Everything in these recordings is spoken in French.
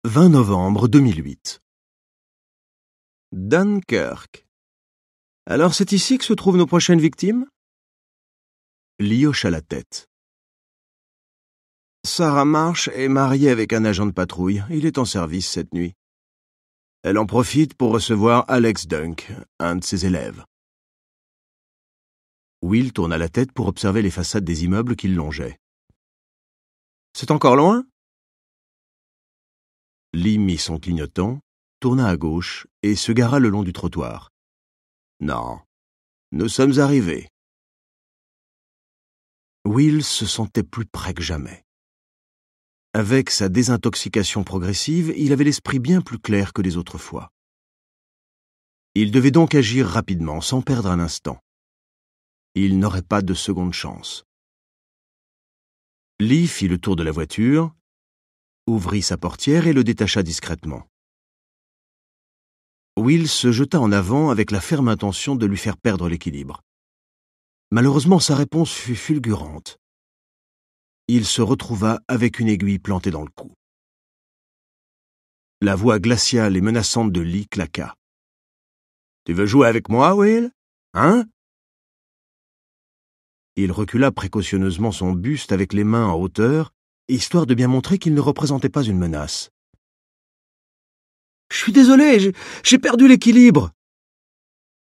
20 novembre 2008. Dunkerque. Alors c'est ici que se trouvent nos prochaines victimes? Lee hocha la tête. Sarah Marsh est mariée avec un agent de patrouille. Il est en service cette nuit. Elle en profite pour recevoir Alex Dunk, un de ses élèves. Will tourna la tête pour observer les façades des immeubles qui le longeaient. C'est encore loin? Lee mit son clignotant, tourna à gauche et se gara le long du trottoir. Non, nous sommes arrivés. Will se sentait plus près que jamais. Avec sa désintoxication progressive, il avait l'esprit bien plus clair que les autres fois. Il devait donc agir rapidement, sans perdre un instant. Il n'aurait pas de seconde chance. Lee fit le tour de la voiture, ouvrit sa portière et le détacha discrètement. Will se jeta en avant avec la ferme intention de lui faire perdre l'équilibre. Malheureusement, sa réponse fut fulgurante. Il se retrouva avec une aiguille plantée dans le cou. La voix glaciale et menaçante de Lee claqua. « Tu veux jouer avec moi, Will? Hein ?» Il recula précautionneusement son buste avec les mains en hauteur, histoire de bien montrer qu'il ne représentait pas une menace. « Je suis désolé, j'ai perdu l'équilibre.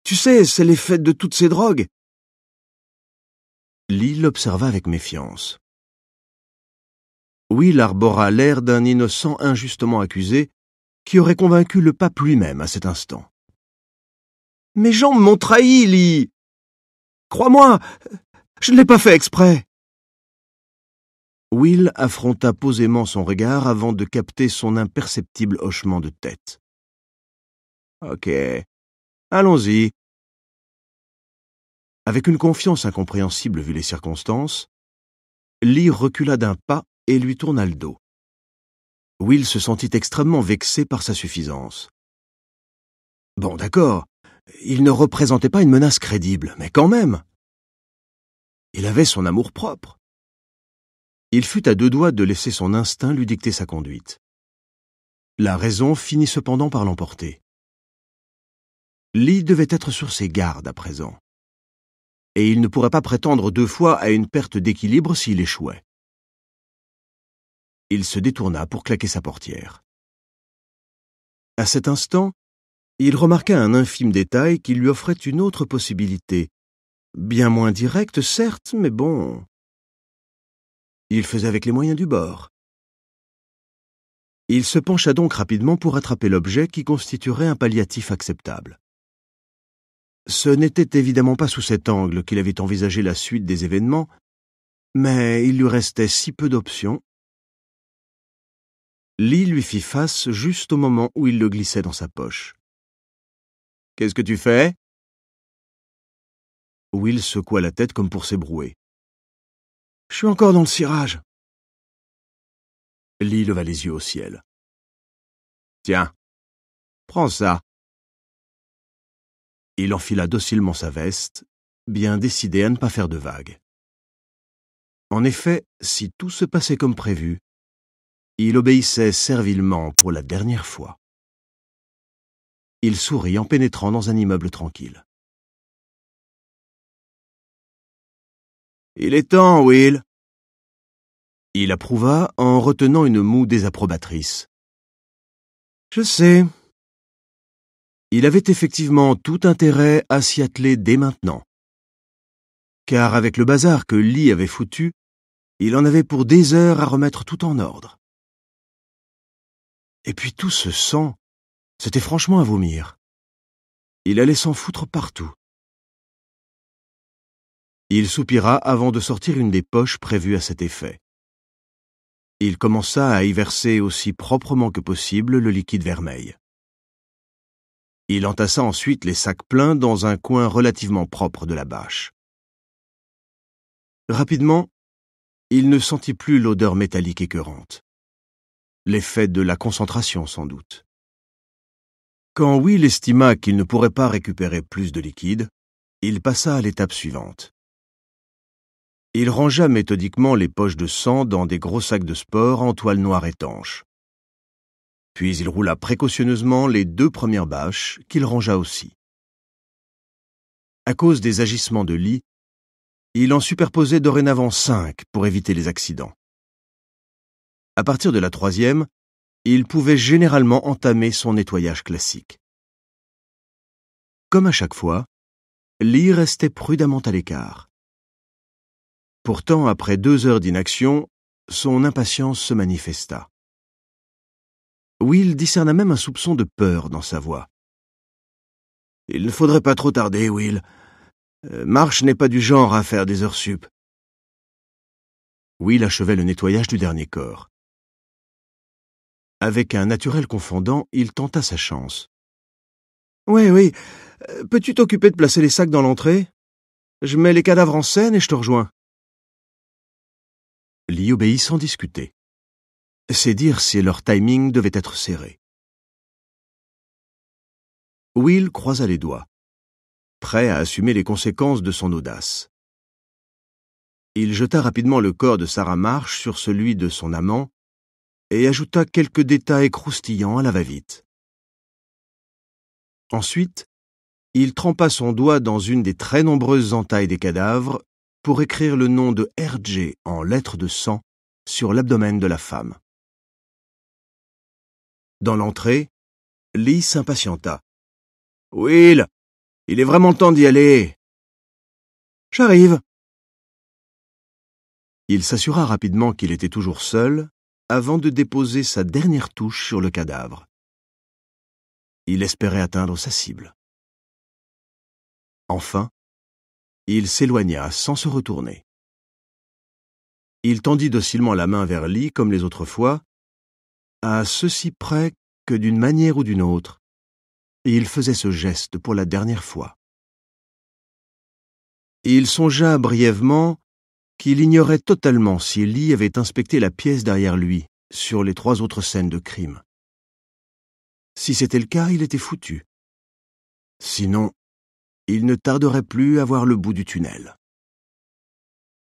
Tu sais, c'est l'effet de toutes ces drogues. » Lee l'observa avec méfiance. Will arbora l'air d'un innocent injustement accusé qui aurait convaincu le pape lui-même à cet instant. « Mes jambes m'ont trahi, Lee. Crois-moi, je ne l'ai pas fait exprès. » Will affronta posément son regard avant de capter son imperceptible hochement de tête. « Ok, allons-y. » Avec une confiance incompréhensible vu les circonstances, Lee recula d'un pas et lui tourna le dos. Will se sentit extrêmement vexé par sa suffisance. Bon, d'accord, il ne représentait pas une menace crédible, mais quand même. Il avait son amour-propre. Il fut à deux doigts de laisser son instinct lui dicter sa conduite. La raison finit cependant par l'emporter. Lee devait être sur ses gardes à présent. Et il ne pourrait pas prétendre deux fois à une perte d'équilibre s'il échouait. Il se détourna pour claquer sa portière. À cet instant, il remarqua un infime détail qui lui offrait une autre possibilité. Bien moins directe, certes, mais bon. Il faisait avec les moyens du bord. Il se pencha donc rapidement pour attraper l'objet qui constituerait un palliatif acceptable. Ce n'était évidemment pas sous cet angle qu'il avait envisagé la suite des événements, mais il lui restait si peu d'options. Lee lui fit face juste au moment où il le glissait dans sa poche. « Qu'est-ce que tu fais ?» Will secoua la tête comme pour s'ébrouer. « Je suis encore dans le cirage. » Lee leva les yeux au ciel. « Tiens, prends ça. » Il enfila docilement sa veste, bien décidé à ne pas faire de vagues. En effet, si tout se passait comme prévu, il obéissait servilement pour la dernière fois. Il sourit en pénétrant dans un immeuble tranquille. « Il est temps, Will. » Il approuva en retenant une moue désapprobatrice. « Je sais. » Il avait effectivement tout intérêt à s'y atteler dès maintenant. Car avec le bazar que Lee avait foutu, il en avait pour des heures à remettre tout en ordre. Et puis tout ce sang, c'était franchement à vomir. Il allait s'en foutre partout. Il soupira avant de sortir une des poches prévues à cet effet. Il commença à y verser aussi proprement que possible le liquide vermeil. Il entassa ensuite les sacs pleins dans un coin relativement propre de la bâche. Rapidement, il ne sentit plus l'odeur métallique écœurante. L'effet de la concentration, sans doute. Quand Will estima qu'il ne pourrait pas récupérer plus de liquide, il passa à l'étape suivante. Il rangea méthodiquement les poches de sang dans des gros sacs de sport en toile noire étanche. Puis il roula précautionneusement les 2 premières bâches, qu'il rangea aussi. À cause des agissements de Lee, il en superposait dorénavant 5 pour éviter les accidents. À partir de la 3e, il pouvait généralement entamer son nettoyage classique. Comme à chaque fois, Lee restait prudemment à l'écart. Pourtant, après 2 heures d'inaction, son impatience se manifesta. Will discerna même un soupçon de peur dans sa voix. « Il ne faudrait pas trop tarder, Will. Marsh n'est pas du genre à faire des heures sup. » Will achevait le nettoyage du dernier corps. Avec un naturel confondant, il tenta sa chance. « Oui, peux-tu t'occuper de placer les sacs dans l'entrée? Je mets les cadavres en scène et je te rejoins. » Lee obéit sans discuter. C'est dire si leur timing devait être serré. Will croisa les doigts, prêt à assumer les conséquences de son audace. Il jeta rapidement le corps de Sarah Marsh sur celui de son amant et ajouta quelques détails croustillants à la va-vite. Ensuite, il trempa son doigt dans une des très nombreuses entailles des cadavres pour écrire le nom de R.J. en lettres de sang sur l'abdomen de la femme. Dans l'entrée, Lee s'impatienta. « Will, il est vraiment temps d'y aller. »« J'arrive. » Il s'assura rapidement qu'il était toujours seul avant de déposer sa dernière touche sur le cadavre. Il espérait atteindre sa cible. Enfin, il s'éloigna sans se retourner. Il tendit docilement la main vers Lee comme les autres fois, à ceci près que d'une manière ou d'une autre, il faisait ce geste pour la dernière fois. Il songea brièvement qu'il ignorait totalement si Lee avait inspecté la pièce derrière lui sur les 3 autres scènes de crime. Si c'était le cas, il était foutu. Sinon, il ne tarderait plus à voir le bout du tunnel.